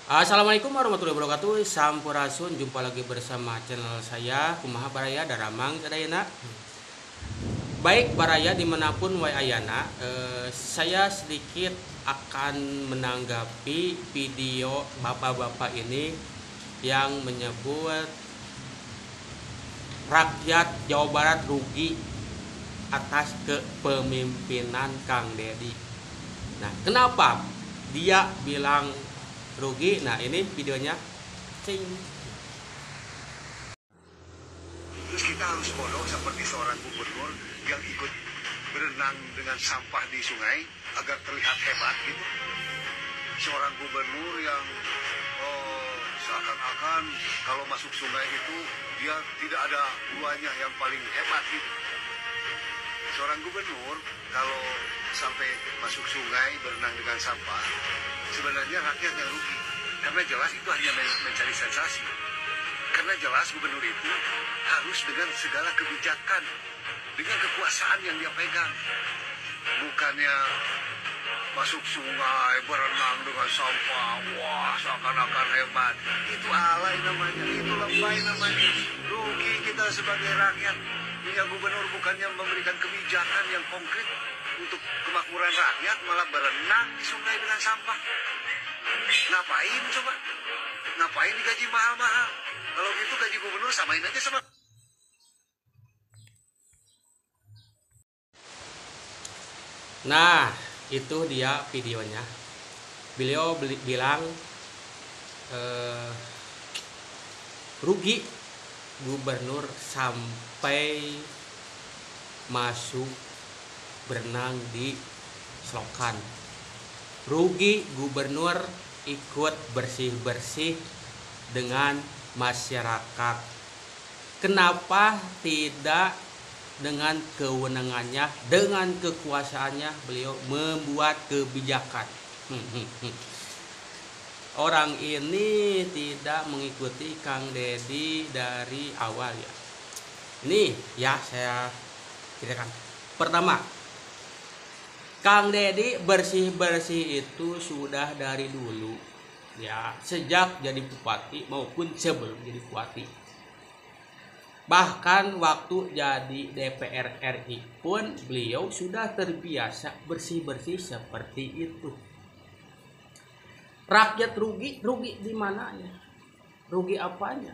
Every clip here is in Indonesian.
Assalamualaikum warahmatullahi wabarakatuh. Sampurasun, jumpa lagi bersama channel saya Kumaha Baraya Daramang Sadayana. Baik Baraya dimanapun wae ayana, saya sedikit akan menanggapi video bapak-bapak ini yang menyebut rakyat Jawa Barat rugi atas kepemimpinan Kang Deddy. Nah, kenapa dia bilang rugi? Nah, ini videonya. Cing. Terus kita harus bodoh seperti seorang gubernur yang ikut berenang dengan sampah di sungai agar terlihat hebat gitu. Seorang gubernur yang seakan-akan kalau masuk sungai itu dia tidak ada duanya yang paling hebat gitu. Seorang gubernur kalau sampai masuk sungai berenang dengan sampah, sebenarnya rakyat yang rugi. Karena jelas itu hanya mencari sensasi. Karena jelas gubernur itu harus dengan segala kebijakan, dengan kekuasaan yang dia pegang. Bukannya masuk sungai, berenang dengan sampah, wah seakan-akan hebat. Itu alay namanya, itu lebay namanya. Rugi kita sebagai rakyat. Punya gubernur bukannya memberikan kebijakan yang konkret untuk kemakmuran rakyat, malah berenang di sungai dengan sampah. Ngapain coba? Ngapain digaji mahal-mahal? Kalau gitu gaji gubernur samain aja sama. Nah, itu dia videonya. Beliau bilang rugi gubernur sampai masuk berenang di selokan. Rugi gubernur ikut bersih-bersih dengan masyarakat. Kenapa tidak dengan kewenangannya, dengan kekuasaannya beliau membuat kebijakan? Orang ini tidak mengikuti Kang Deddy dari awal ya. Ini ya saya ceritakan. Pertama, Kang Deddy bersih-bersih itu sudah dari dulu ya, sejak jadi bupati maupun sebelum jadi bupati. Bahkan waktu jadi DPR RI pun beliau sudah terbiasa bersih-bersih seperti itu. Rakyat rugi di mananya? Rugi apanya?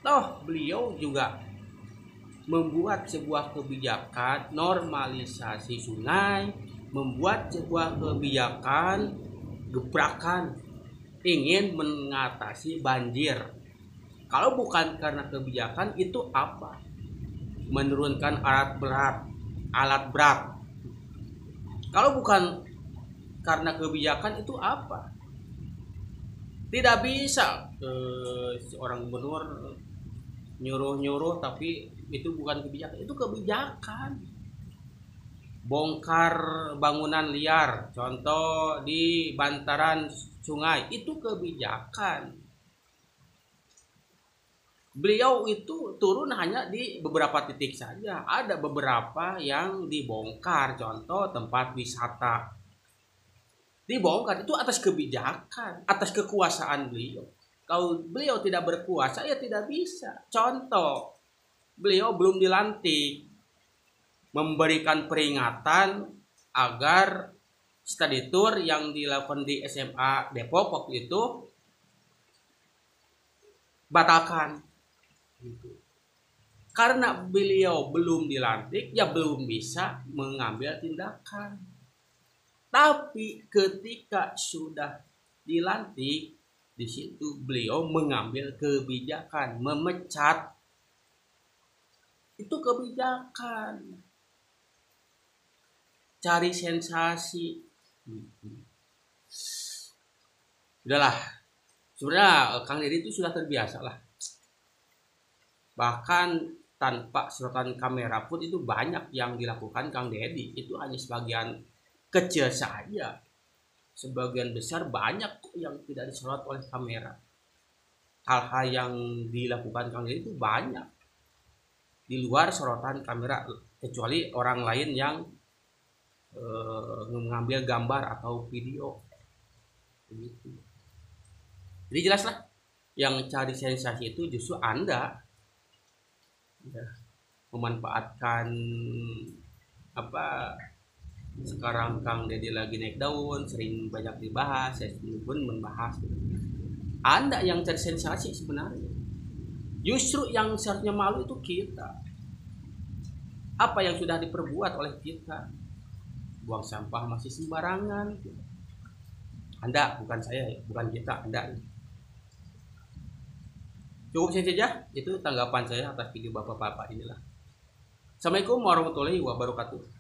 Toh beliau juga membuat sebuah kebijakan normalisasi sungai, membuat sebuah kebijakan gebrakan ingin mengatasi banjir. Kalau bukan karena kebijakan itu apa? Menurunkan alat berat. Kalau bukan karena kebijakan itu apa? Tidak bisa seorang gubernur nyuruh-nyuruh tapi itu bukan kebijakan, itu kebijakan. Bongkar bangunan liar, contoh di bantaran sungai, itu kebijakan. Beliau itu turun hanya di beberapa titik saja. Ada beberapa yang dibongkar, contoh tempat wisata dibongkar, itu atas kebijakan, atas kekuasaan beliau. Kalau beliau tidak berkuasa ya tidak bisa. Contoh, beliau belum dilantik, memberikan peringatan agar study tour yang dilakukan di SMA Depok waktu itu batalkan. Karena beliau belum dilantik ya belum bisa mengambil tindakan. Tapi ketika sudah dilantik, di situ beliau mengambil kebijakan memecat. Itu kebijakan. Cari sensasi. Udahlah. Sebenarnya Kang Deddy itu sudah terbiasa lah. Bahkan tanpa sorotan kamera pun itu banyak yang dilakukan Kang Deddy. Itu hanya sebagian kecil saja. Sebagian besar banyak yang tidak disorot oleh kamera. Hal-hal yang dilakukan Kang Deddy itu banyak di luar sorotan kamera, kecuali orang lain yang mengambil gambar atau video begitu. Jadi jelas lah, yang cari sensasi itu justru Anda, ya, memanfaatkan apa sekarang Kang Deddy lagi naik daun, sering banyak dibahas, saya pun membahas. Anda yang cari sensasi sebenarnya. Justru yang seharusnya malu itu kita. Apa yang sudah diperbuat oleh kita? Buang sampah masih sembarangan. Anda, bukan saya, bukan kita, Anda. Cukup saja, itu tanggapan saya atas video bapak-bapak inilah. Assalamualaikum warahmatullahi wabarakatuh.